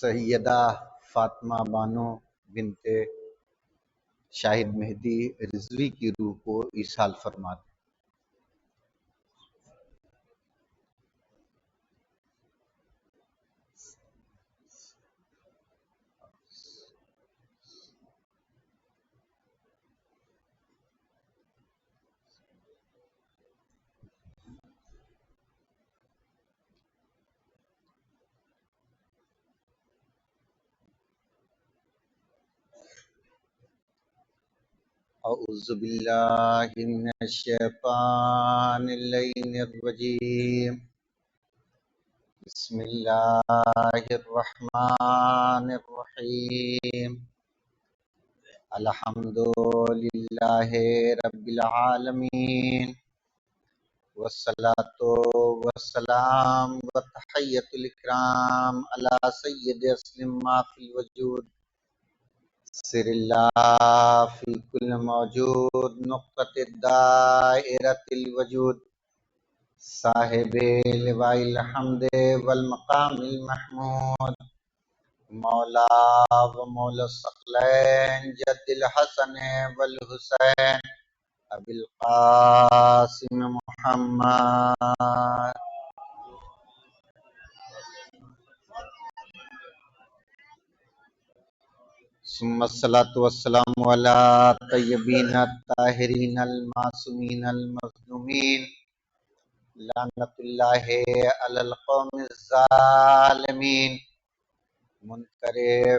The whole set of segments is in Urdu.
سیدہ فاطمہ بانو بنت شاہد مہدی رضوی کی روح کو ایصال فرماتے. اعوذ باللہ من الشیطان اللعین الرجیم. بسم اللہ الرحمن الرحیم. الحمد للہ رب العالمین والصلاة والسلام وتحیۃ الاکرام علی سید اسلم ما فی الوجود سر اللہ فی کل موجود نقطۃ دائرۃ الوجود صاحب لواء الحمد والمقام المحمود مولا و مولا الثقلین جد الحسن والحسین ابی القاسم محمد ثم الصلاة والسلام علی طیبین الطاہرین المعصومین المظلومین لعنت اللہ علی القوم الظالمین منکر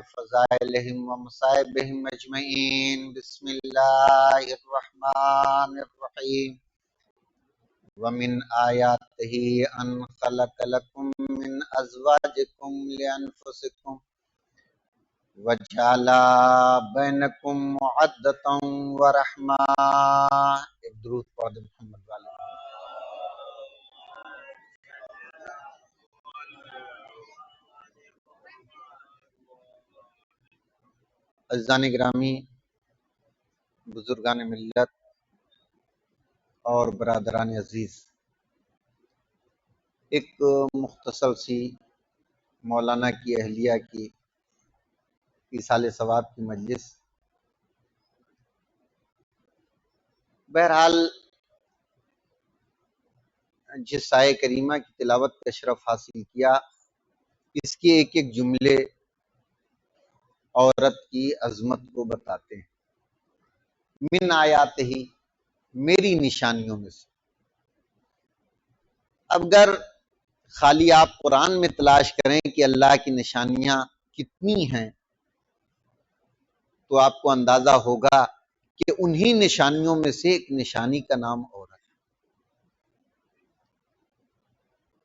فضائلہم و مصائبہم اجمعین. بسم اللہ الرحمن الرحیم. ومن آیاتہ ان خلق لکم من ازواجکم لانفسکم وجعل بینکم مودۃ ورحمہ. ایک درود پڑھ دیں محمد والے. عزیزان گرامی، بزرگان ملت اور برادران عزیز، ایک مختصر سی مولانا کی اہلیہ کی ایصال ثواب کی مجلس. بہرحال جس آیہ کریمہ کی تلاوت کا شرف حاصل کیا، اس کے ایک ایک جملے عورت کی عظمت کو بتاتے ہیں. من آیات ہی، میری نشانیوں میں سے. اب اگر خالی آپ قرآن میں تلاش کریں کہ اللہ کی نشانیاں کتنی ہیں تو آپ کو اندازہ ہوگا کہ انہی نشانیوں میں سے ایک نشانی کا نام عورت.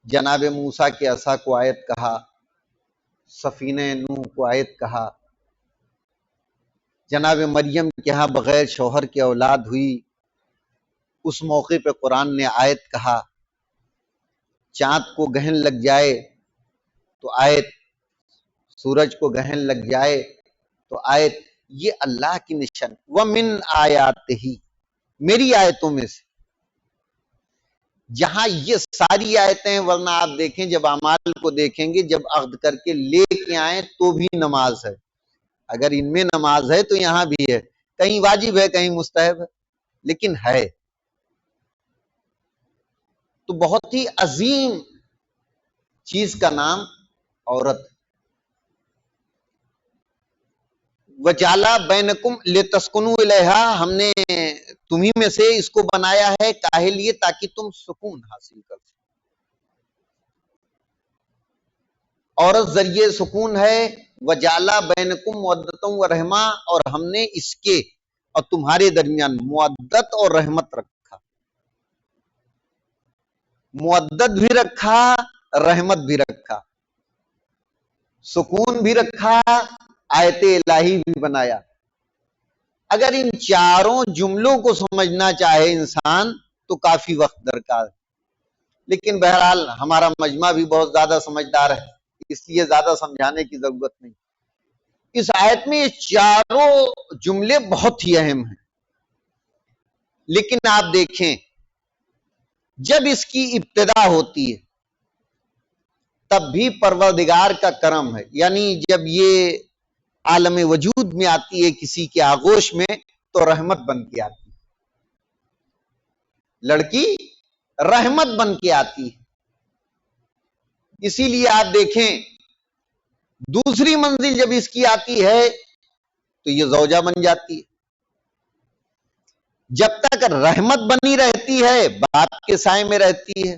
جناب موسیٰ کے عصا کو آیت کہا، سفینہ نوح کو آیت کہا، جناب مریم کے ہاں بغیر شوہر کی اولاد ہوئی، اس موقع پہ قرآن نے آیت کہا. چاند کو گرہن لگ جائے تو آیت، سورج کو گرہن لگ جائے تو آیت. یہ اللہ کی نشان. وَمِنْ آیَاتِهِ، میری آیتوں میں سے. جہاں یہ ساری آیتیں، ورنہ آپ دیکھیں جب اعمال کو دیکھیں گے، جب عقد کر کے لے کے آئیں تو بھی نماز ہے. اگر ان میں نماز ہے تو یہاں بھی ہے. کہیں واجب ہے، کہیں مستحب ہے، لیکن ہے. تو بہت ہی عظیم چیز کا نام عورت. وَجَعَلَ بَيْنَكُمْ لِتَسْكُنُوا إِلَيْهَا، ہم نے تمہیں میں سے اس کو بنایا ہے کاہے لیے؟ تاکہ تم سکون حاصل کر سکو. عورت ذریعے سکون ہے. وَجَعَلَ بَيْنَكُمْ مَوَدَّةً وَرَحْمَةً، اور ہم نے اس کے اور تمہارے درمیان مودت اور رحمت رکھا. مودت بھی رکھا، رحمت بھی رکھا، سکون بھی رکھا، آیت الہی بھی بنایا. اگر ان چاروں جملوں کو سمجھنا چاہے انسان تو کافی وقت درکار ہے. لیکن بہرحال ہمارا مجمع بھی بہت زیادہ سمجھدار ہے، اس لیے زیادہ سمجھانے کی ضرورت نہیں. اس آیت میں یہ چاروں جملے بہت ہی اہم ہیں. لیکن آپ دیکھیں جب اس کی ابتدا ہوتی ہے تب بھی پروردگار کا کرم ہے. یعنی جب یہ عالم وجود میں آتی ہے کسی کے آغوش میں تو رحمت بن کے آتی ہے. لڑکی رحمت بن کے آتی ہے. اسی لیے آپ دیکھیں دوسری منزل جب اس کی آتی ہے تو یہ زوجہ بن جاتی ہے. جب تک رحمت بنی رہتی ہے باپ کے سائے میں رہتی ہے.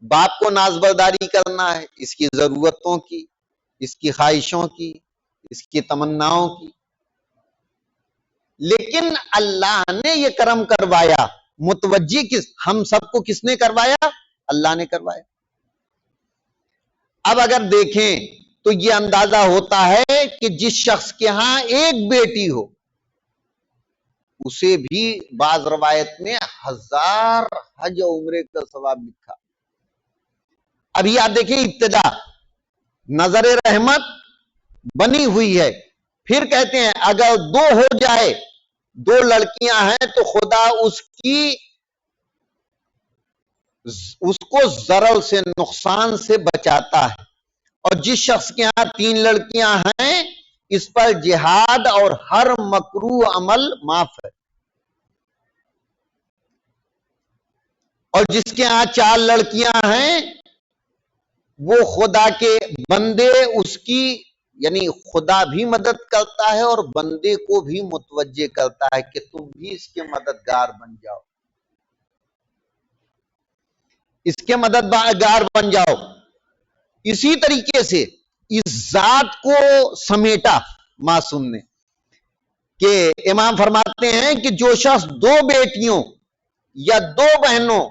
باپ کو نازبرداری کرنا ہے اس کی ضرورتوں کی، اس کی خواہشوں کی، اس کی تمناؤں کی. لیکن اللہ نے یہ کرم کروایا، متوجہ ہم سب کو کس نے کروایا؟ اللہ نے کروایا. اب اگر دیکھیں تو یہ اندازہ ہوتا ہے کہ جس شخص کے ہاں ایک بیٹی ہو اسے بھی بعض روایت میں 1000 حج و عمرے کا ثواب لکھا. ابھی آپ دیکھیں ابتدا نظر رحمت بنی ہوئی ہے، پھر کہتے ہیں اگر 2 ہو جائے، 2 لڑکیاں ہیں تو خدا اس کو ضرر سے، نقصان سے بچاتا ہے. اور جس شخص کے ہاں 3 لڑکیاں ہیں اس پر جہاد اور ہر مکروہ عمل معاف ہے. اور جس کے ہاں 4 لڑکیاں ہیں وہ خدا کے بندے اس کی، یعنی خدا بھی مدد کرتا ہے اور بندے کو بھی متوجہ کرتا ہے کہ تم بھی اس کے مددگار بن جاؤ، اس کے مددگار بن جاؤ. اسی طریقے سے اس ذات کو سمیٹا معصوم نے کہ امام فرماتے ہیں کہ جو شخص 2 بیٹیوں یا 2 بہنوں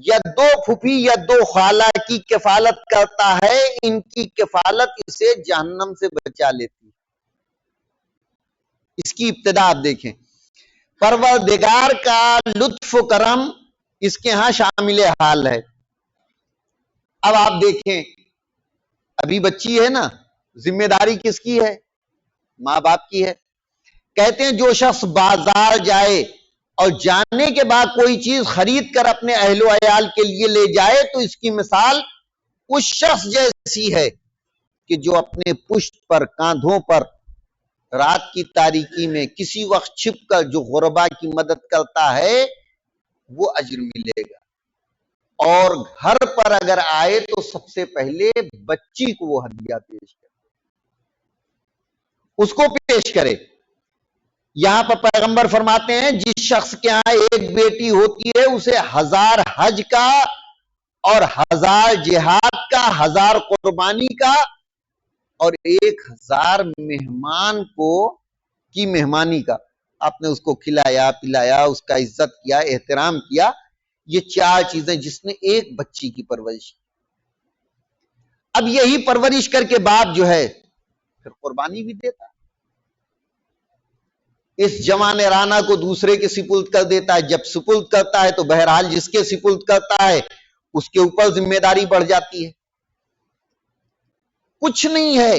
یا 2 پھوپھی یا 2 خالہ کی کفالت کرتا ہے، ان کی کفالت اسے جہنم سے بچا لیتی. اس کی ابتدا آپ دیکھیں، پروردگار کا لطف و کرم اس کے ہاں شامل حال ہے. اب آپ دیکھیں ابھی بچی ہے نا، ذمہ داری کس کی ہے؟ ماں باپ کی ہے. کہتے ہیں جو شخص بازار جائے اور جانے کے بعد کوئی چیز خرید کر اپنے اہل و عیال کے لیے لے جائے تو اس کی مثال اس شخص جیسی ہے کہ جو اپنے پشت پر، کاندھوں پر رات کی تاریکی میں کسی وقت چھپ کر جو غربا کی مدد کرتا ہے وہ اجر ملے گا. اور گھر پر اگر آئے تو سب سے پہلے بچی کو وہ ہدیہ پیش کرے، اس کو پیش کرے. یہاں پر پیغمبر فرماتے ہیں جس شخص کے ہاں ایک بیٹی ہوتی ہے اسے 1000 حج کا اور 1000 جہاد کا، 1000 قربانی کا اور 1000 مہمان کی مہمانی کا. آپ نے اس کو کھلایا پلایا، اس کا عزت کیا، احترام کیا. یہ 4 چیزیں جس نے ایک بچی کی پرورش کی. اب یہی پرورش کر کے باپ جو ہے پھر قربانی بھی دیتا، اس جوان رانا کو دوسرے کے سپرد کر دیتا ہے. جب سپرد کرتا ہے تو بہرحال جس کے سپرد کرتا ہے اس کے اوپر ذمہ داری بڑھ جاتی ہے. کچھ نہیں ہے،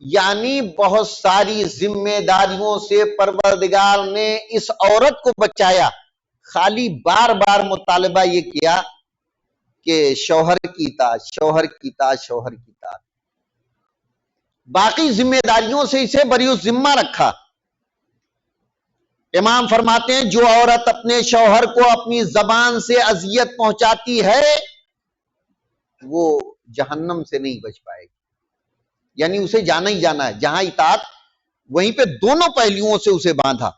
یعنی بہت ساری ذمہ داریوں سے پروردگار نے اس عورت کو بچایا. خالی بار بار مطالبہ یہ کیا کہ شوہر کی اطاعت، شوہر کی اطاعت، شوہر کی اطاعت. باقی ذمہ داریوں سے اسے بری ذمہ رکھا. امام فرماتے ہیں جو عورت اپنے شوہر کو اپنی زبان سے اذیت پہنچاتی ہے وہ جہنم سے نہیں بچ پائے گی. یعنی اسے جانا ہی جانا ہے. جہاں اطاعت وہیں پہ دونوں پہلوؤں سے اسے باندھا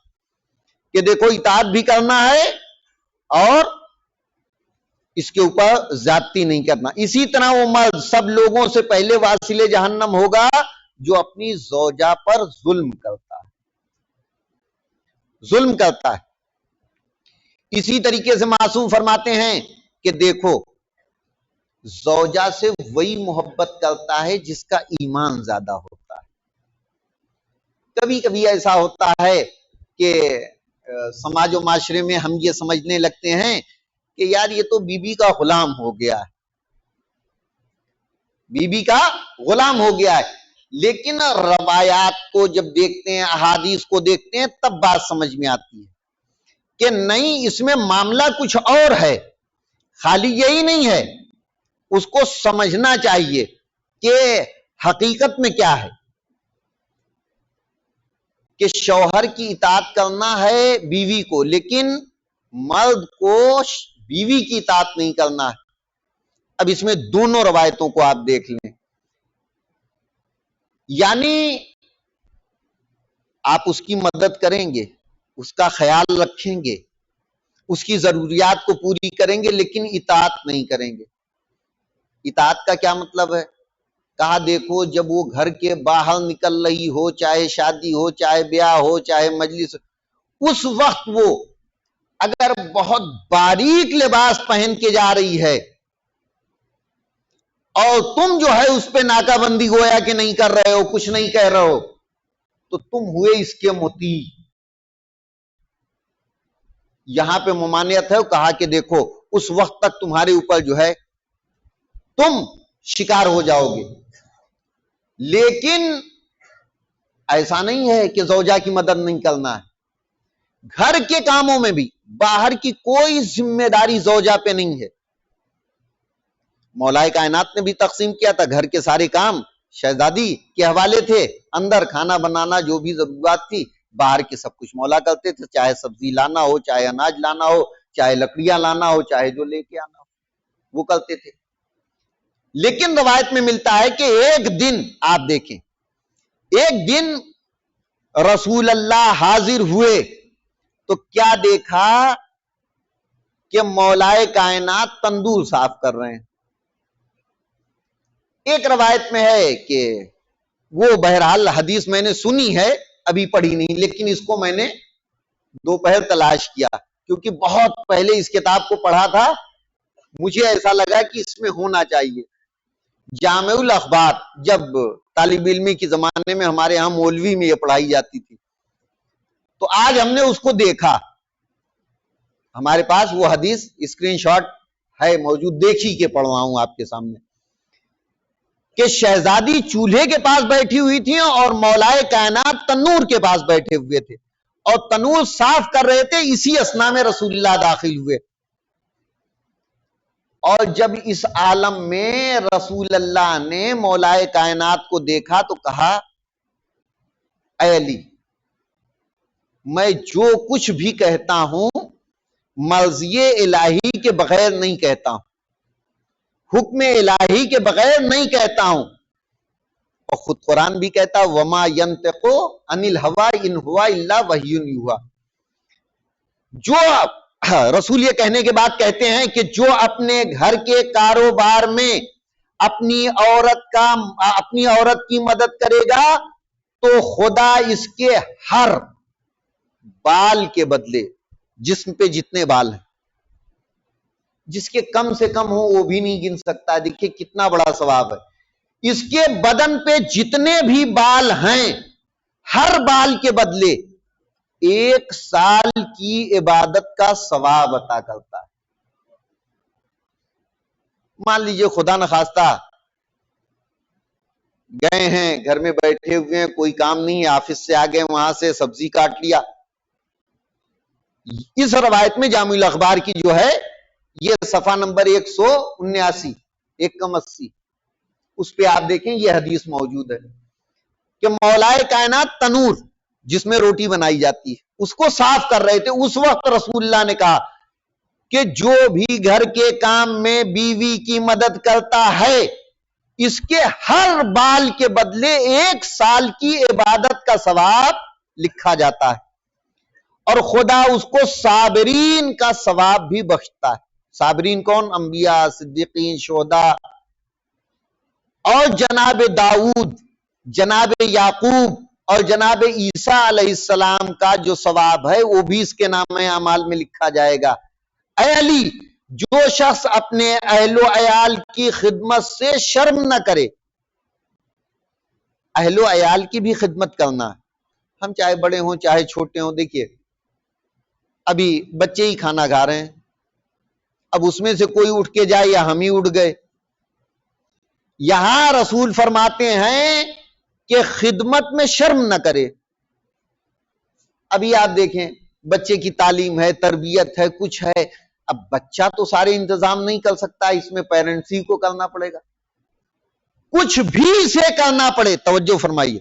کہ دیکھو اطاعت بھی کرنا ہے اور اس کے اوپر زیادتی نہیں کرنا. اسی طرح وہ مرد سب لوگوں سے پہلے واصل جہنم ہوگا جو اپنی زوجہ پر ظلم کرتا ہے، ظلم کرتا ہے. اسی طریقے سے معصوم فرماتے ہیں کہ دیکھو زوجہ سے وہی محبت کرتا ہے جس کا ایمان زیادہ ہوتا ہے. کبھی کبھی ایسا ہوتا ہے کہ سماج و معاشرے میں ہم یہ سمجھنے لگتے ہیں کہ یار یہ تو بی بی کا غلام ہو گیا ہے، بی بی کا غلام ہو گیا ہے. لیکن روایات کو جب دیکھتے ہیں، احادیث کو دیکھتے ہیں تب بات سمجھ میں آتی ہے کہ نہیں، اس میں معاملہ کچھ اور ہے. خالی یہی نہیں ہے اس کو سمجھنا چاہیے کہ حقیقت میں کیا ہے، کہ شوہر کی اطاعت کرنا ہے بیوی کو، لیکن مرد کو بیوی کی اطاعت نہیں کرنا ہے۔ اب اس میں دونوں روایتوں کو آپ دیکھ لیں، یعنی آپ اس کی مدد کریں گے، اس کا خیال رکھیں گے، اس کی ضروریات کو پوری کریں گے، لیکن اطاعت نہیں کریں گے۔ اطاعت کا کیا مطلب ہے؟ کہا دیکھو جب وہ گھر کے باہر نکل رہی ہو، چاہے شادی ہو، چاہے بیاہ ہو، چاہے مجلس، اس وقت وہ اگر بہت باریک لباس پہن کے جا رہی ہے اور تم جو ہے اس پہ ناکہ بندی گویا کہ نہیں کر رہے ہو، کچھ نہیں کہہ رہے ہو، تو تم ہوئے اس کے مطیع۔ یہاں پہ ممانعت ہے، کہا کہ دیکھو اس وقت تک تمہارے اوپر جو ہے تم شکار ہو جاؤ گے، لیکن ایسا نہیں ہے کہ زوجہ کی مدد نہیں کرنا ہے۔ گھر کے کاموں میں بھی باہر کی کوئی ذمہ داری زوجہ پہ نہیں ہے۔ مولا کائنات نے بھی تقسیم کیا تھا، گھر کے سارے کام شہزادی کے حوالے تھے، اندر کھانا بنانا جو بھی ضرورت تھی، باہر کے سب کچھ مولا کرتے تھے، چاہے سبزی لانا ہو، چاہے اناج لانا ہو، چاہے لکڑیاں لانا ہو، چاہے جو لے کے آنا ہو، وہ کرتے تھے۔ لیکن روایت میں ملتا ہے کہ ایک دن آپ دیکھیں، ایک دن رسول اللہ حاضر ہوئے تو کیا دیکھا کہ مولائے کائنات تندور صاف کر رہے ہیں۔ ایک روایت میں ہے کہ وہ بہرحال حدیث میں نے سنی ہے، ابھی پڑھی نہیں، لیکن اس کو میں نے دوپہر تلاش کیا کیونکہ بہت پہلے اس کتاب کو پڑھا تھا، مجھے ایسا لگا کہ اس میں ہونا چاہیے۔ جامع الاخبار جب طالب علمی کے زمانے میں ہمارے ہاں مولوی میں یہ پڑھائی جاتی تھی، تو آج ہم نے اس کو دیکھا، ہمارے پاس وہ حدیث اسکرین شاٹ ہے موجود، دیکھی کہ پڑھواؤں آپ کے سامنے، کہ شہزادی چولہے کے پاس بیٹھی ہوئی تھی اور مولائے کائنات تنور کے پاس بیٹھے ہوئے تھے اور تنور صاف کر رہے تھے، اسی اثنا میں رسول اللہ داخل ہوئے، اور جب اس عالم میں رسول اللہ نے مولائے کائنات کو دیکھا تو کہا، اے علی، میں جو کچھ بھی کہتا ہوں مرضی الہی کے بغیر نہیں کہتا ہوں، حکم الہی کے بغیر نہیں کہتا ہوں۔ اور خود قرآن بھی کہتا وما ينطق عن الهوى ان هو الا وحی یوحی، جو رسول یہ کہنے کے بعد کہتے ہیں کہ جو اپنے گھر کے کاروبار میں اپنی عورت کی مدد کرے گا تو خدا اس کے ہر بال کے بدلے، جسم پہ جتنے بال ہیں، جس کے کم سے کم ہو وہ بھی نہیں گن سکتا، دیکھیں کتنا بڑا ثواب ہے، اس کے بدن پہ جتنے بھی بال ہیں ہر بال کے بدلے 1 سال کی عبادت کا ثواب عطا کرتا ہے۔ مان لیجئے خدا نخواستہ گئے ہیں، گھر میں بیٹھے ہوئے ہیں، کوئی کام نہیں ہے، آفس سے آگئے، وہاں سے سبزی کاٹ لیا۔ اس روایت میں جامع الاخبار کی جو ہے یہ صفحہ نمبر 179 180، اس پہ آپ دیکھیں یہ حدیث موجود ہے کہ مولائے کائنات تنور جس میں روٹی بنائی جاتی ہے اس کو صاف کر رہے تھے۔ اس وقت رسول اللہ نے کہا کہ جو بھی گھر کے کام میں بیوی کی مدد کرتا ہے اس کے ہر بال کے بدلے 1 سال کی عبادت کا ثواب لکھا جاتا ہے، اور خدا اس کو صابرین کا ثواب بھی بخشتا ہے۔ صابرین کون؟ انبیاء، صدیقین، شہداء، اور جناب داؤد، جناب یعقوب اور جناب عیسیٰ علیہ السلام کا جو ثواب ہے وہ بھی اس کے نام اعمال میں لکھا جائے گا۔ اے علی، جو شخص اپنے اہل و عیال کی خدمت سے شرم نہ کرے، اہل و عیال کی بھی خدمت کرنا، ہم چاہے بڑے ہوں چاہے چھوٹے ہوں، دیکھیے ابھی بچے ہی کھانا کھا رہے ہیں، اب اس میں سے کوئی اٹھ کے جائے یا ہم ہی اٹھ گئے، یہاں رسول فرماتے ہیں کہ خدمت میں شرم نہ کرے۔ ابھی آپ دیکھیں بچے کی تعلیم ہے، تربیت ہے، کچھ ہے، اب بچہ تو سارے انتظام نہیں کر سکتا، اس میں پیرنٹس ہی کو کرنا پڑے گا، کچھ بھی اسے کرنا پڑے، توجہ فرمائیے،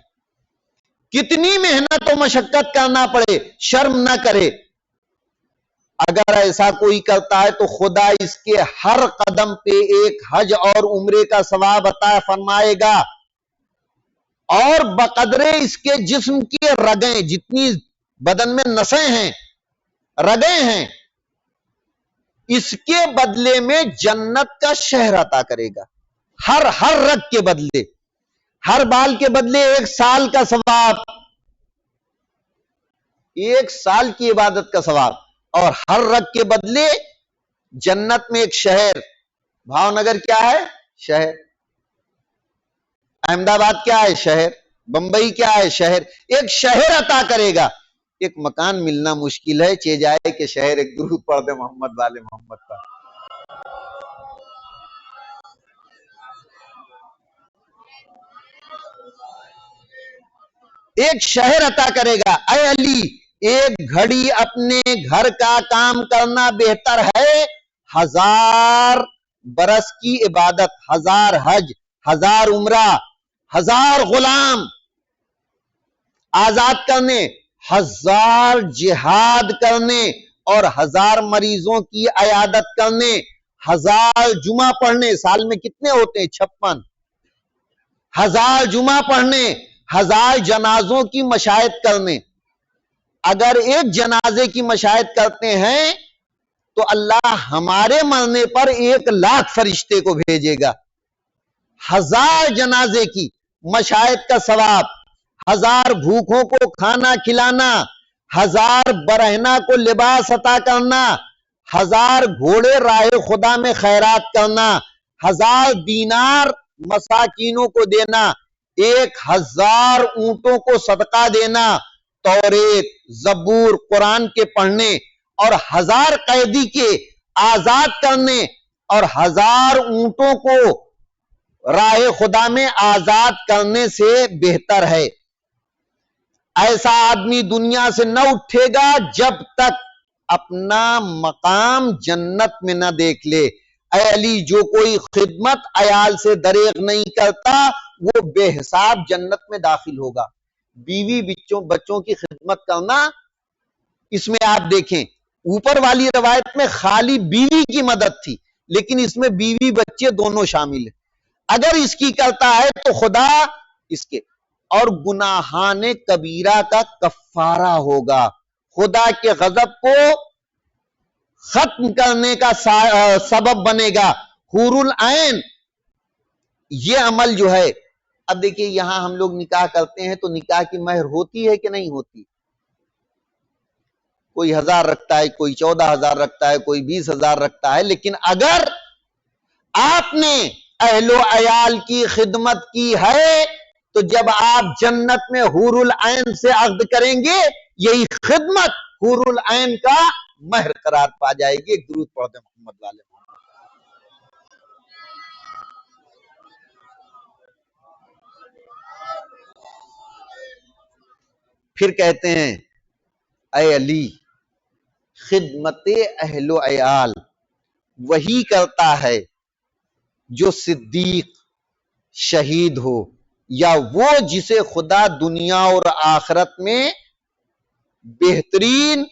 کتنی محنت و مشقت کرنا پڑے، شرم نہ کرے۔ اگر ایسا کوئی کرتا ہے تو خدا اس کے ہر قدم پہ ایک حج اور عمرے کا ثواب عطا فرمائے گا، اور بقدرے اس کے جسم کی رگیں، جتنی بدن میں نسیں ہیں، رگیں ہیں، اس کے بدلے میں جنت کا شہر عطا کرے گا، ہر رگ کے بدلے، ہر بال کے بدلے 1 سال کا ثواب، 1 سال کی عبادت کا ثواب، اور ہر رگ کے بدلے جنت میں ایک شہر۔ بھاؤ نگر کیا ہے؟ شہر۔ احمد آباد کیا ہے؟ شہر۔ بمبئی کیا ہے؟ شہر۔ ایک شہر عطا کرے گا۔ ایک مکان ملنا مشکل ہے، چہ جائے کہ شہر ایک درود پڑھ دے محمد والے محمد کا۔ ایک شہر عطا کرے گا۔ اے علی، ایک گھڑی اپنے گھر کا کام کرنا بہتر ہے 1000 برس کی عبادت، 1000 حج، 1000 عمرہ، 1000 غلام آزاد کرنے، 1000 جہاد کرنے، اور 1000 مریضوں کی عیادت کرنے، 1000 جمعہ پڑھنے۔ سال میں کتنے ہوتے ہیں؟ 56۔ 1000 جمعہ پڑھنے، 1000 جنازوں کی مشاہد کرنے۔ اگر ایک جنازے کی مشاہد کرتے ہیں تو اللہ ہمارے مرنے پر 1,00,000 فرشتے کو بھیجے گا۔ 1000 جنازے کی مشاہد کا ثواب، 1000 بھوکوں کو کھانا کھلانا، 1000 برہنہ کو لباس عطا کرنا، 1000 گھوڑے راہ خدا میں خیرات کرنا، 1000 دینار مساکینوں کو دینا، 1000 اونٹوں کو صدقہ دینا، توریت، زبور، قرآن کے پڑھنے، اور 1000 قیدی کے آزاد کرنے، اور 1000 اونٹوں کو راہ خدا میں آزاد کرنے سے بہتر ہے۔ ایسا آدمی دنیا سے نہ اٹھے گا جب تک اپنا مقام جنت میں نہ دیکھ لے۔ اے علی، جو کوئی خدمت عیال سے دریغ نہیں کرتا وہ بے حساب جنت میں داخل ہوگا۔ بیوی بچوں کی خدمت کرنا، اس میں آپ دیکھیں اوپر والی روایت میں خالی بیوی کی مدد تھی، لیکن اس میں بیوی بچے دونوں شامل ہیں۔ اگر اس کی کرتا ہے تو خدا اس کے اور گناہان کبیرہ کا کفارہ ہوگا، خدا کے غضب کو ختم کرنے کا سبب بنے گا۔ حور العین، یہ عمل جو ہے، اب دیکھیے یہاں ہم لوگ نکاح کرتے ہیں تو نکاح کی مہر ہوتی ہے کہ نہیں ہوتی؟ کوئی 1000 رکھتا ہے، کوئی 14,000 رکھتا ہے، کوئی 20,000 رکھتا ہے، لیکن اگر آپ نے اہل و عیال کی خدمت کی ہے تو جب آپ جنت میں حور العین سے عقد کریں گے، یہی خدمت حور العین کا مہر قرار پا جائے گی۔ ایک درود پڑھ دیں محمد والے۔ پھر کہتے ہیں اے علی، خدمت اہل و عیال وہی کرتا ہے جو صدیق، شہید ہو، یا وہ جسے خدا دنیا اور آخرت میں بہترین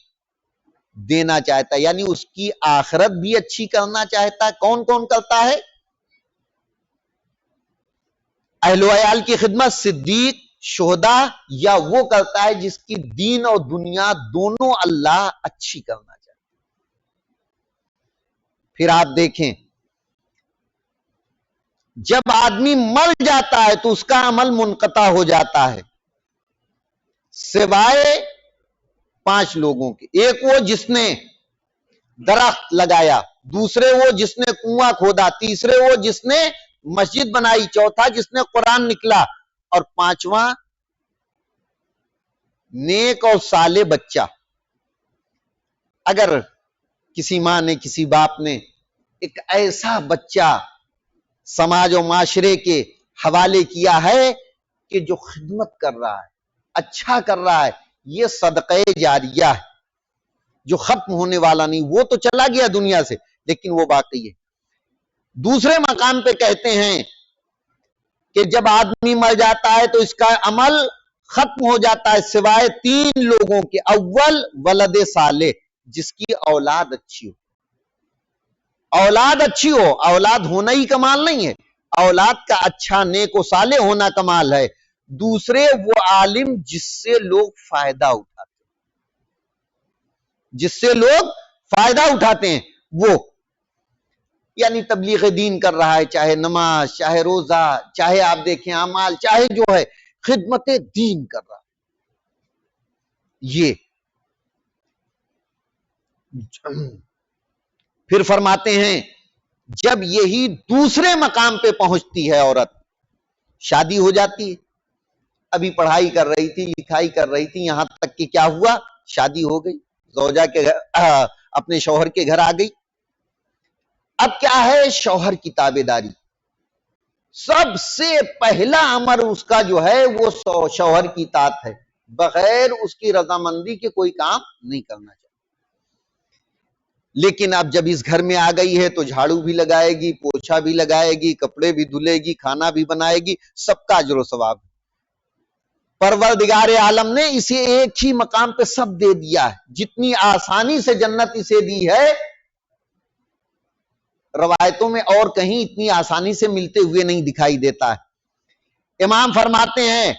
دینا چاہتا ہے، یعنی اس کی آخرت بھی اچھی کرنا چاہتا ہے۔ کون کون کرتا ہے اہل و عیال کی خدمت؟ صدیق، شہداء، یا وہ کرتا ہے جس کی دین اور دنیا دونوں اللہ اچھی کرنا چاہتا ہے۔ پھر آپ دیکھیں جب آدمی مر جاتا ہے تو اس کا عمل منقطع ہو جاتا ہے، سوائے 5 لوگوں کے۔ ایک وہ جس نے درخت لگایا، دوسرے وہ جس نے کنواں کھودا، تیسرے وہ جس نے مسجد بنائی، چوتھا جس نے قرآن نکلا، اور 5واں نیک اور صالح بچہ۔ اگر کسی ماں نے، کسی باپ نے ایک ایسا بچہ سماج و معاشرے کے حوالے کیا ہے کہ جو خدمت کر رہا ہے، اچھا کر رہا ہے، یہ صدقہ جاریہ ہے۔ جو ختم ہونے والا نہیں، وہ تو چلا گیا دنیا سے لیکن وہ باقی ہے۔ دوسرے مقام پہ کہتے ہیں کہ جب آدمی مر جاتا ہے تو اس کا عمل ختم ہو جاتا ہے سوائے 3 لوگوں کے۔ اول ولد صالح، جس کی اولاد اچھی ہو۔ اولاد اچھی ہو، اولاد ہونا ہی کمال نہیں ہے، اولاد کا اچھا نیک و صالح ہونا کمال ہے۔ دوسرے وہ عالم جس سے لوگ فائدہ اٹھاتے ہیں، جس سے لوگ فائدہ اٹھاتے ہیں، وہ یعنی تبلیغ دین کر رہا ہے، چاہے نماز، چاہے روزہ، چاہے آپ دیکھیں اعمال، چاہے جو ہے خدمت دین کر رہا ہے۔ یہ پھر فرماتے ہیں جب یہی دوسرے مقام پہ پہنچتی ہے عورت، شادی ہو جاتی ہے، ابھی پڑھائی کر رہی تھی، لکھائی کر رہی تھی، یہاں تک کہ کیا ہوا، شادی ہو گئی، زوجہ کے گھر اپنے شوہر کے گھر آ گئی۔ اب کیا ہے، شوہر کی تابعداری، سب سے پہلا امر اس کا جو ہے وہ شوہر کی اطاعت ہے، بغیر اس کی رضامندی کے کوئی کام نہیں کرنا چاہیے۔ لیکن اب جب اس گھر میں آ گئی ہے تو جھاڑو بھی لگائے گی، پوچھا بھی لگائے گی، کپڑے بھی دھلے گی، کھانا بھی بنائے گی، سب کا اجر و ثواب۔ پروردگار عالم نے اسے ایک ہی مقام پہ سب دے دیا ہے، جتنی آسانی سے جنت اسے دی ہے، روایتوں میں اور کہیں اتنی آسانی سے ملتے ہوئے نہیں دکھائی دیتا ہے۔ امام فرماتے ہیں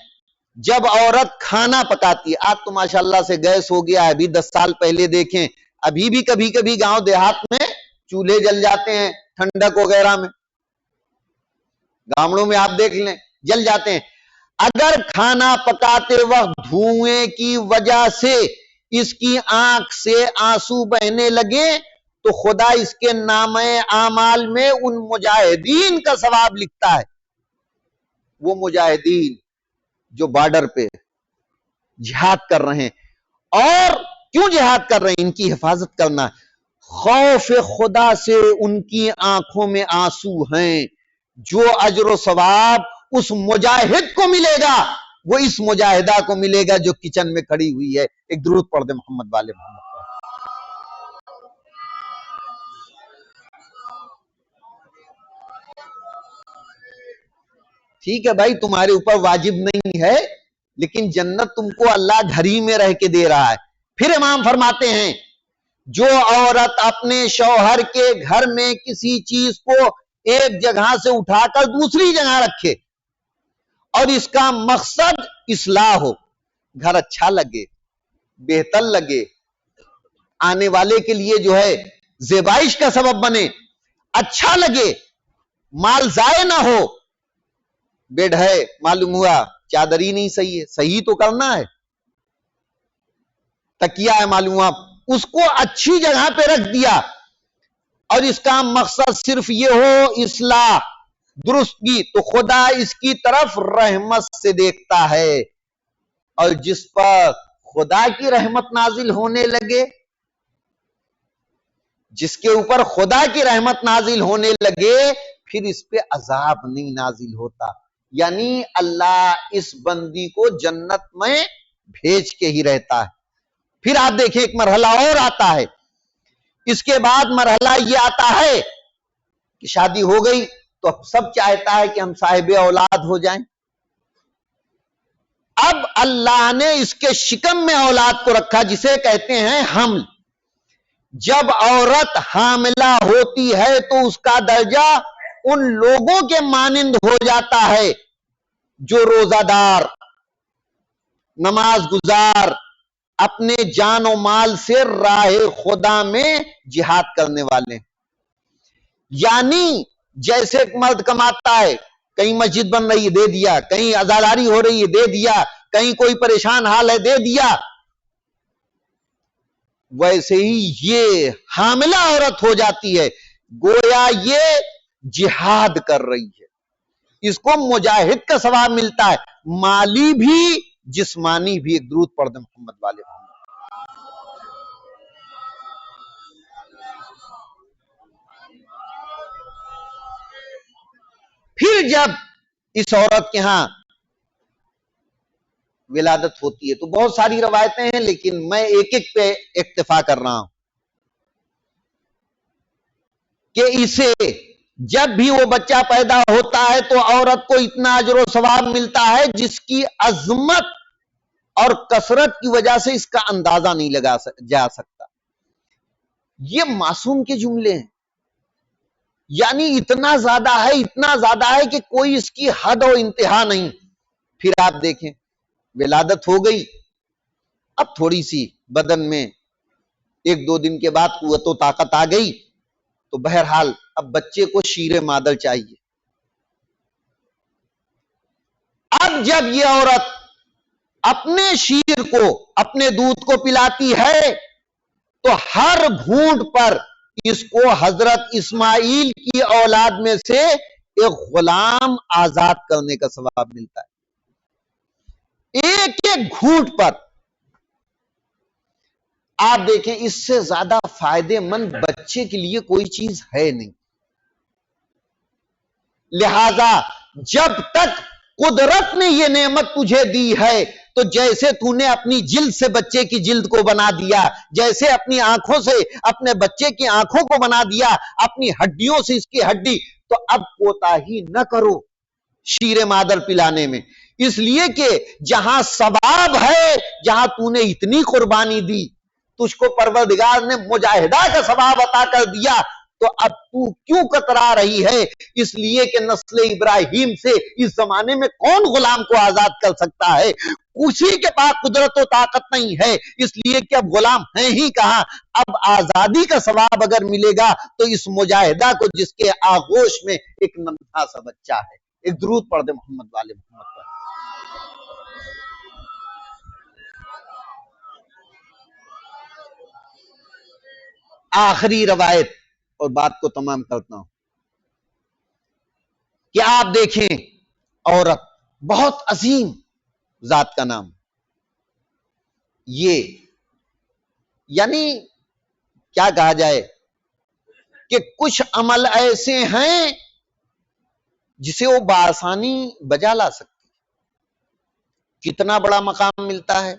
جب عورت کھانا پکاتی ہے، آج تو ماشاءاللہ سے گیس ہو گیا ہے، ابھی 10 سال پہلے دیکھیں ابھی بھی کبھی کبھی گاؤں دیہات میں چولہے جل جاتے ہیں، ٹھنڈک وغیرہ میں، گامڑوں میں آپ دیکھ لیں جل جاتے ہیں۔ اگر کھانا پکاتے وقت دھوئیں کی وجہ سے اس کی آنکھ سے آنسو بہنے لگے تو خدا اس کے نامہ اعمال میں ان مجاہدین کا ثواب لکھتا ہے۔ وہ مجاہدین جو بارڈر پہ جہاد کر رہے ہیں، اور کیوں جہاد کر رہے ہیں، ان کی حفاظت کرنا، خوف خدا سے ان کی آنکھوں میں آنسو ہیں۔ جو اجر و ثواب اس مجاہد کو ملے گا وہ اس مجاہدہ کو ملے گا جو کچن میں کھڑی ہوئی ہے۔ ایک درود پڑھ دے محمد والے محمد۔ ٹھیک ہے بھائی، تمہارے اوپر واجب نہیں ہے لیکن جنت تم کو اللہ گھر ہی میں رہ کے دے رہا ہے۔ پھر امام فرماتے ہیں جو عورت اپنے شوہر کے گھر میں کسی چیز کو ایک جگہ سے اٹھا کر دوسری جگہ رکھے اور اس کا مقصد اصلاح ہو، گھر اچھا لگے، بہتر لگے، آنے والے کے لیے جو ہے زیبائش کا سبب بنے، اچھا لگے، مال ضائع نہ ہو، بیڈ ہے معلوم ہوا چادر ہی نہیں صحیح ہے، صحیح تو کرنا ہے، تکیہ ہے معلوم ہوا اس کو اچھی جگہ پہ رکھ دیا، اور اس کا مقصد صرف یہ ہو اصلاح، درستگی، تو خدا اس کی طرف رحمت سے دیکھتا ہے۔ اور جس پر خدا کی رحمت نازل ہونے لگے، جس کے اوپر خدا کی رحمت نازل ہونے لگے، پھر اس پہ عذاب نہیں نازل ہوتا، یعنی اللہ اس بندی کو جنت میں بھیج کے ہی رہتا ہے۔ پھر آپ دیکھیں ایک مرحلہ اور آتا ہے، اس کے بعد مرحلہ یہ آتا ہے کہ شادی ہو گئی تو سب چاہتا ہے کہ ہم صاحب اولاد ہو جائیں۔ اب اللہ نے اس کے شکم میں اولاد کو رکھا جسے کہتے ہیں حمل۔ جب عورت حاملہ ہوتی ہے تو اس کا درجہ ان لوگوں کے مانند ہو جاتا ہے جو روزہ دار، نماز گزار، اپنے جان و مال سے راہ خدا میں جہاد کرنے والے، یعنی جیسے ایک مرد کماتا ہے، کہیں مسجد بن رہی ہے دے دیا، کہیں عزاداری ہو رہی ہے دے دیا، کہیں کوئی پریشان حال ہے دے دیا، ویسے ہی یہ حاملہ عورت ہو جاتی ہے، گویا یہ جہاد کر رہی ہے، اس کو مجاہد کا ثواب ملتا ہے، مالی بھی جسمانی بھی۔ ایک درود پڑھ دیں محمد والے محمد۔ پھر جب اس عورت کے ہاں ولادت ہوتی ہے. تو بہت ساری روایتیں ہیں لیکن میں ایک ایک پہ اکتفا کر رہا ہوں کہ اسے جب بھی وہ بچہ پیدا ہوتا ہے تو عورت کو اتنا اجر و ثواب ملتا ہے جس کی عظمت اور کثرت کی وجہ سے اس کا اندازہ نہیں لگا جا سکتا. یہ معصوم کے جملے ہیں، یعنی اتنا زیادہ ہے کہ کوئی اس کی حد و انتہا نہیں. پھر آپ دیکھیں ولادت ہو گئی، اب تھوڑی سی بدن میں 1-2 دن کے بعد قوت و طاقت آ گئی تو بہرحال اب بچے کو شیر مادر چاہیے. اب جب یہ عورت اپنے شیر کو، اپنے دودھ کو پلاتی ہے تو ہر گھونٹ پر اس کو حضرت اسماعیل کی اولاد میں سے ایک غلام آزاد کرنے کا ثواب ملتا ہے. ایک ایک گھونٹ پر. آپ دیکھیں اس سے زیادہ فائدے مند بچے کے لیے کوئی چیز ہے نہیں. لہذا جب تک قدرت نے یہ نعمت تجھے دی ہے تو جیسے تو نے اپنی جلد سے بچے کی جلد کو بنا دیا، جیسے اپنی آنکھوں سے اپنے بچے کی آنکھوں کو بنا دیا، اپنی ہڈیوں سے اس کی ہڈی، تو اب کوتاہی نہ کرو شیر مادر پلانے میں. اس لیے کہ جہاں ثواب ہے، جہاں تو نے اتنی قربانی دی، تجھ کو پروردگار نے مجاہدہ کا ثواب عطا کر دیا، تو اب تو کیوں کترا رہی ہے؟ اس لیے کہ نسل ابراہیم سے اس زمانے میں کون غلام کو آزاد کر سکتا ہے؟ اسی کے پاس قدرت و طاقت نہیں ہے، اس لیے کہ اب غلام ہیں ہی کہاں. اب آزادی کا ثواب اگر ملے گا تو اس مجاہدہ کو جس کے آغوش میں ایک ننھا سا بچہ ہے. ایک درود پڑھ دے محمد والے محمد پر. آخری روایت اور بات کو تمام کرتا ہوں کہ آپ دیکھیں عورت، بہت عظیم ذات کا نام، یہ یعنی کیا کہا جائے کہ کچھ عمل ایسے ہیں جسے وہ بآسانی بجا لا سکتی. کتنا بڑا مقام ملتا ہے.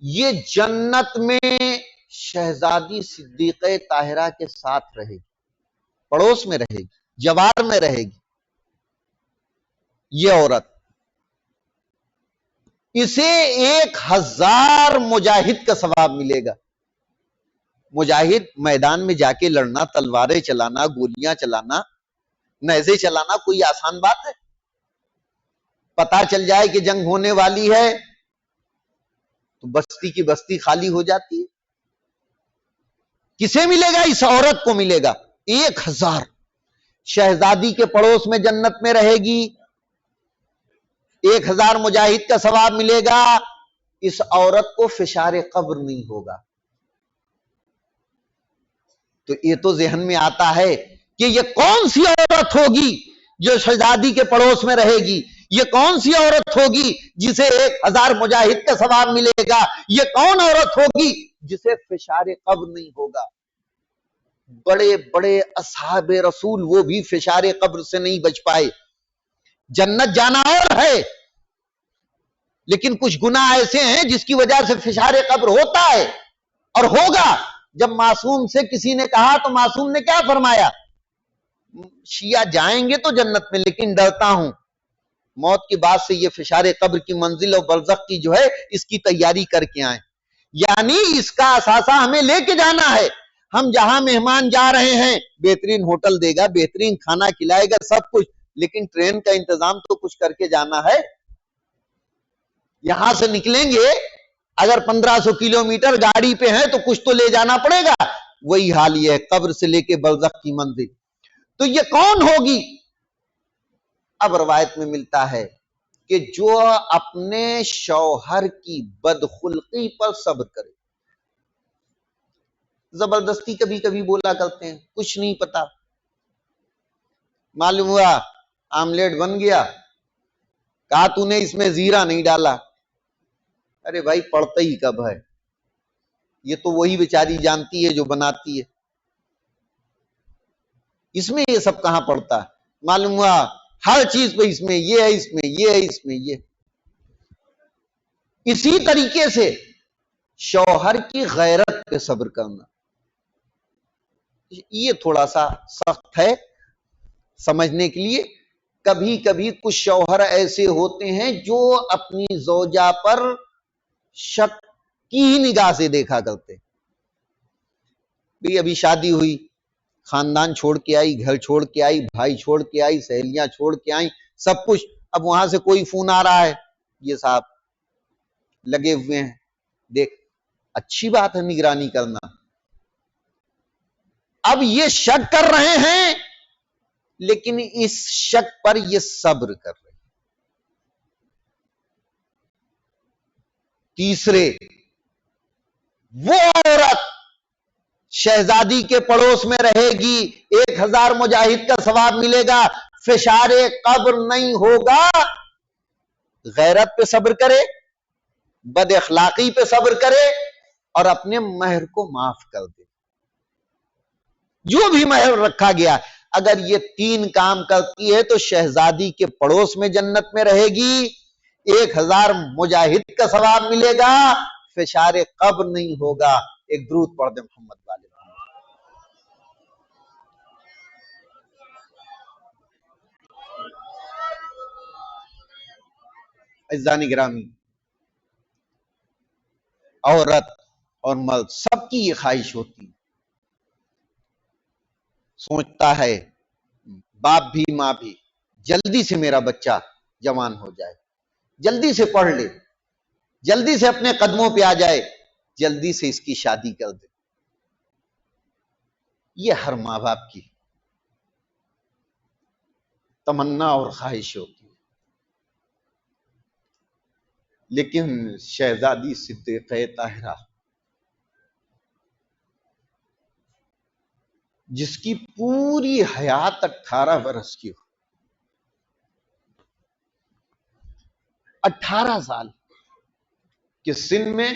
یہ جنت میں شہزادی صدیقہ طاہرہ کے ساتھ رہے گی، پڑوس میں رہے گی، جوار میں رہے گی. یہ عورت، اسے 1000 مجاہد کا ثواب ملے گا. مجاہد میدان میں جا کے لڑنا، تلواریں چلانا، گولیاں چلانا، نیزے چلانا کوئی آسان بات ہے؟ پتا چل جائے کہ جنگ ہونے والی ہے تو بستی کی بستی خالی ہو جاتی ہے. کسے ملے گا؟ اس عورت کو ملے گا. 1000 شہزادی کے پڑوس میں جنت میں رہے گی، 1000 مجاہد کا ثواب ملے گا. اس عورت کو فشار قبر نہیں ہوگا. تو یہ تو ذہن میں آتا ہے کہ یہ کون سی عورت ہوگی جو شہزادی کے پڑوس میں رہے گی؟ یہ کون سی عورت ہوگی جسے 1000 مجاہد کا ثواب ملے گا؟ یہ کون عورت ہوگی جسے فشار قبر نہیں ہوگا؟ بڑے بڑے اصحاب رسول وہ بھی فشار قبر سے نہیں بچ پائے. جنت جانا اور ہے، لیکن کچھ گناہ ایسے ہیں جس کی وجہ سے فشار قبر ہوتا ہے اور ہوگا. جب معصوم سے کسی نے کہا تو معصوم نے کیا فرمایا؟ شیعہ جائیں گے تو جنت میں، لیکن ڈرتا ہوں موت کے بعد سے یہ فشار قبر کی منزل اور برزخ کی جو ہے اس کی تیاری کر کے آئیں. یعنی اس کا اثاثہ ہمیں لے کے جانا ہے. ہم جہاں مہمان جا رہے ہیں بہترین ہوٹل دے گا، بہترین کھانا کھلائے گا، سب کچھ، لیکن ٹرین کا انتظام تو کچھ کر کے جانا ہے. یہاں سے نکلیں گے اگر 1500 کلومیٹر گاڑی پہ ہیں تو کچھ تو لے جانا پڑے گا. وہی حال یہ ہے قبر سے لے کے برزخ کی منزل. تو یہ کون ہوگی؟ اب روایت میں ملتا ہے کہ جو اپنے شوہر کی بدخلقی پر صبر کرے. زبردستی کبھی کبھی بولا کرتے ہیں، کچھ نہیں پتا، معلوم ہوا آملیٹ بن گیا، کہا تو نے اس میں زیرہ نہیں ڈالا. ارے بھائی پڑتا ہی کب ہے؟ یہ تو وہی بیچاری جانتی ہے جو بناتی ہے، اس میں یہ سب کہاں پڑتا ہے؟ معلوم ہوا ہر چیز پہ اس میں یہ ہے، اس میں یہ ہے، اس میں یہ. اسی طریقے سے شوہر کی غیرت پہ صبر کرنا، یہ تھوڑا سا سخت ہے سمجھنے کے لیے۔ کبھی کبھی کچھ شوہر ایسے ہوتے ہیں جو اپنی زوجہ پر شک کی ہی نگاہ سے دیکھا کرتے، بھی ابھی شادی ہوئی، خاندان چھوڑ کے آئی، گھر چھوڑ کے آئی، بھائی چھوڑ کے آئی، سہیلیاں چھوڑ کے آئیں، سب کچھ، اب وہاں سے کوئی فون آ رہا ہے، یہ صاحب لگے ہوئے ہیں، دیکھ، اچھی بات ہے نگرانی کرنا۔ اب یہ شک کر رہے ہیں لیکن اس شک پر یہ صبر کر رہے ہیں۔ تیسرے، وہ عورت شہزادی کے پڑوس میں رہے گی، 1000 مجاہد کا ثواب ملے گا، فشار قبر نہیں ہوگا، غیرت پہ صبر کرے، بد اخلاقی پہ صبر کرے اور اپنے مہر کو معاف کر دے، جو بھی مہر رکھا گیا۔ اگر یہ 3 کام کرتی ہے تو شہزادی کے پڑوس میں جنت میں رہے گی، 1000 مجاہد کا ثواب ملے گا، فشار قبر نہیں ہوگا۔ ایک درود پڑھ دیں محمد والے۔ عزیزان گرامی، عورت اور مرد سب کی یہ خواہش ہوتی ہے، سوچتا ہے باپ بھی ماں بھی، جلدی سے میرا بچہ جوان ہو جائے، جلدی سے پڑھ لے، جلدی سے اپنے قدموں پہ آ جائے، جلدی سے اس کی شادی کر دے۔ یہ ہر ماں باپ کی تمنا اور خواہش ہوتی ہے، لیکن شہزادی صدیقہ طاہرہ جس کی پوری حیات 18 برس کی ہو، 18 سال کے سن میں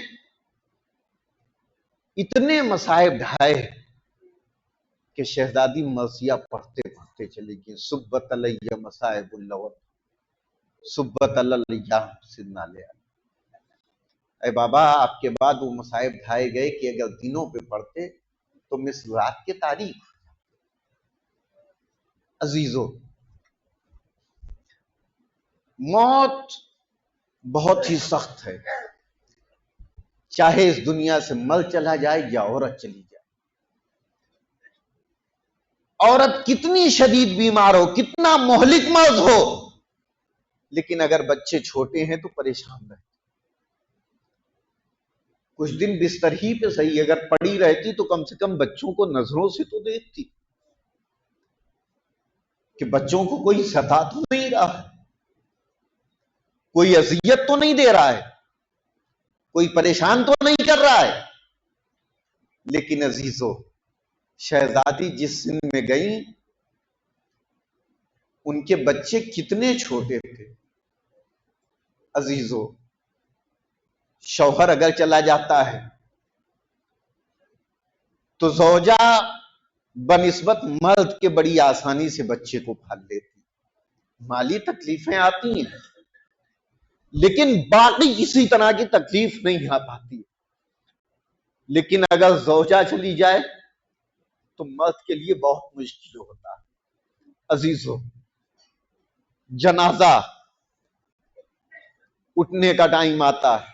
اتنے مصائب ڈھائے کہ شہزادی مرثیہ پڑھتے پڑھتے چلے گی، صبت علیہ مصائب اللوت صبت علیہ سدنا لے۔ اے بابا، آپ کے بعد وہ مصائب ڈھائے گئے کہ اگر دنوں پہ پڑھتے تو مثل رات کے تاریخ۔ عزیزو، موت بہت ہی سخت ہے، چاہے اس دنیا سے مرد چلا جائے یا عورت چلی جائے۔ عورت کتنی شدید بیمار ہو، کتنا مہلک مرض ہو، لیکن اگر بچے چھوٹے ہیں تو پریشان رہتے، کچھ دن بستر ہی پہ صحیح اگر پڑی رہتی تو کم سے کم بچوں کو نظروں سے تو دیکھتی کہ بچوں کو کوئی ستا تو نہیں رہا ہے، کوئی اذیت تو نہیں دے رہا ہے، کوئی پریشان تو نہیں کر رہا ہے۔ لیکن عزیزو، شہزادی جس سن میں گئیں ان کے بچے کتنے چھوٹے تھے۔ عزیزو، شوہر اگر چلا جاتا ہے تو زوجہ بنسبت مرد کے بڑی آسانی سے بچے کو پال لیتی، مالی تکلیفیں آتی ہیں لیکن باقی کسی طرح کی تکلیف نہیں آ پاتی۔ لیکن اگر زوجہ چلی جائے تو مرد کے لیے بہت مشکل ہوتا ہے۔ عزیزو، جنازہ اٹھنے کا ٹائم آتا ہے،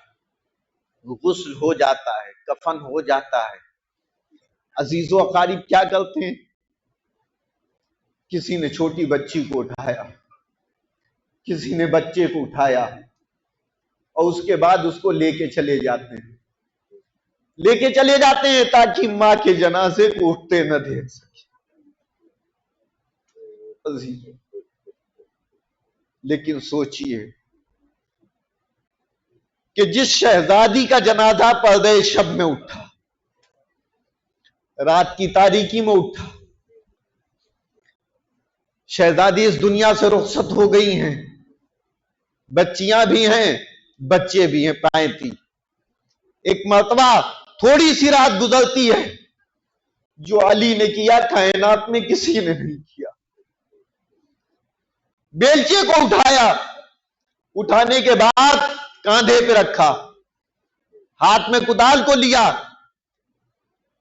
غسل ہو جاتا ہے، کفن ہو جاتا ہے۔ عزیزو، اقارب کیا کرتے ہیں؟ کسی نے چھوٹی بچی کو اٹھایا، کسی نے بچے کو اٹھایا اور اس کے بعد اس کو لے کے چلے جاتے ہیں، لے کے چلے جاتے ہیں تاکہ ماں کے جنازے کو اٹھتے نہ دیکھ سکے۔ عزیزو، لیکن سوچئے کہ جس شہزادی کا جنازہ پردہ شب میں اٹھا، رات کی تاریکی میں اٹھا، شہزادی اس دنیا سے رخصت ہو گئی ہیں، بچیاں بھی ہیں بچے بھی ہیں، پائیں، ایک مرتبہ تھوڑی سی رات گزرتی ہے، جو علی نے کیا کائنات میں کسی نے نہیں کیا۔ بیلچے کو اٹھایا، اٹھانے کے بعد کاندھے پہ رکھا، ہاتھ میں کدال کو لیا.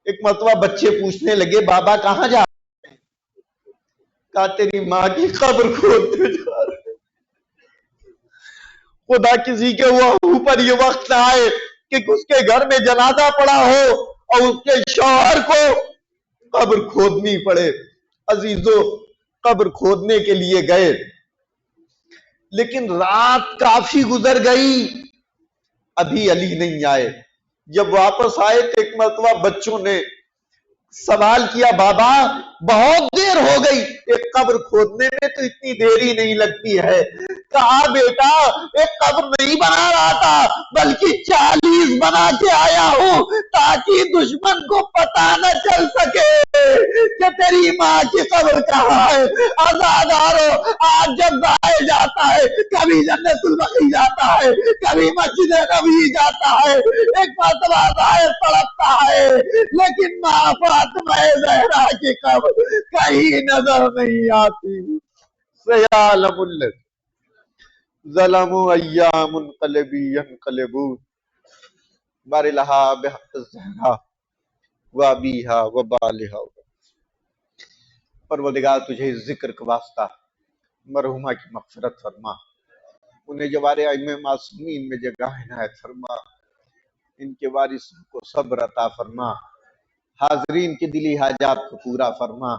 ایک مرتبہ بچے پوچھنے لگے بابا کہاں جا رہے ہیں؟ کہا تیری ماں کی قبر کھودنے جا رہے ہیں. خدا کسی کے وہ اوپر یہ وقت آئے کہ اس کے گھر میں جنازہ پڑا ہو اور اس کے شوہر کو قبر کھودنی پڑے. عزیزو قبر کھودنے کے لیے گئے لیکن رات کافی گزر گئی ابھی علی نہیں آئے. جب واپس آئے تو ایک مرتبہ بچوں نے سوال کیا بابا بہت دیر ہو گئی ایک قبر کھودنے میں تو اتنی دیر ہی نہیں لگتی ہے. کہا بیٹا ایک قبر نہیں بنا رہا تھا بلکہ 40 بنا کے آیا ہوں تاکہ دشمن کو پتا نہ چل سکے کہ تیری ماں کی قبر کہاں ہے. آزادارو آج جب ضائع جاتا ہے کبھی جنت البقیع جاتا ہے کبھی مسجد نبوی جاتا ہے ایک مرتبہ ظاہر تڑپتا ہے لیکن ماں فاطمہ زہرا کی قبر کہیں نظر نہیں آتی. سیعلم الذین ظلموا ایام انقلبی ینقلبون برلہا بحق الزہرا وابیہا وبالہا. پروردگار تجھے اس ذکر کا واسطہ مرحومہ کی مغفرت فرما, انہیں جو ہمارے ائمہ معصومین میں جگہ عنایت فرما, ان کے وارثوں کو صبر عطا فرما, حاضرین کے دلی حاجات کو پورا فرما.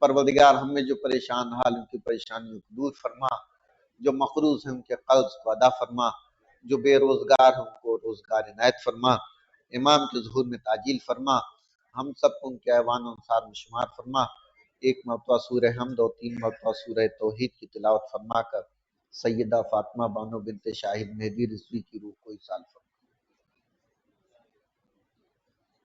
پروردگار ہم میں جو پریشان حال ان کی پریشانیوں کو دور فرما, جو مقروض ہیں ان کے قرض کو ادا فرما, جو بے روزگار ہیں ان کو روزگار عنایت فرما, امام کے ظہور میں تعجیل فرما, ہم سب کو ان کے ایوان انصار میں شمار فرما. ایک مرتبہ سورہ حمد اور 3 مرتبہ سورہ توحید کی تلاوت فرما کر سیدہ فاطمہ بانو بنت شاہد مہدی رضوی کی روح کو ایصال فرما.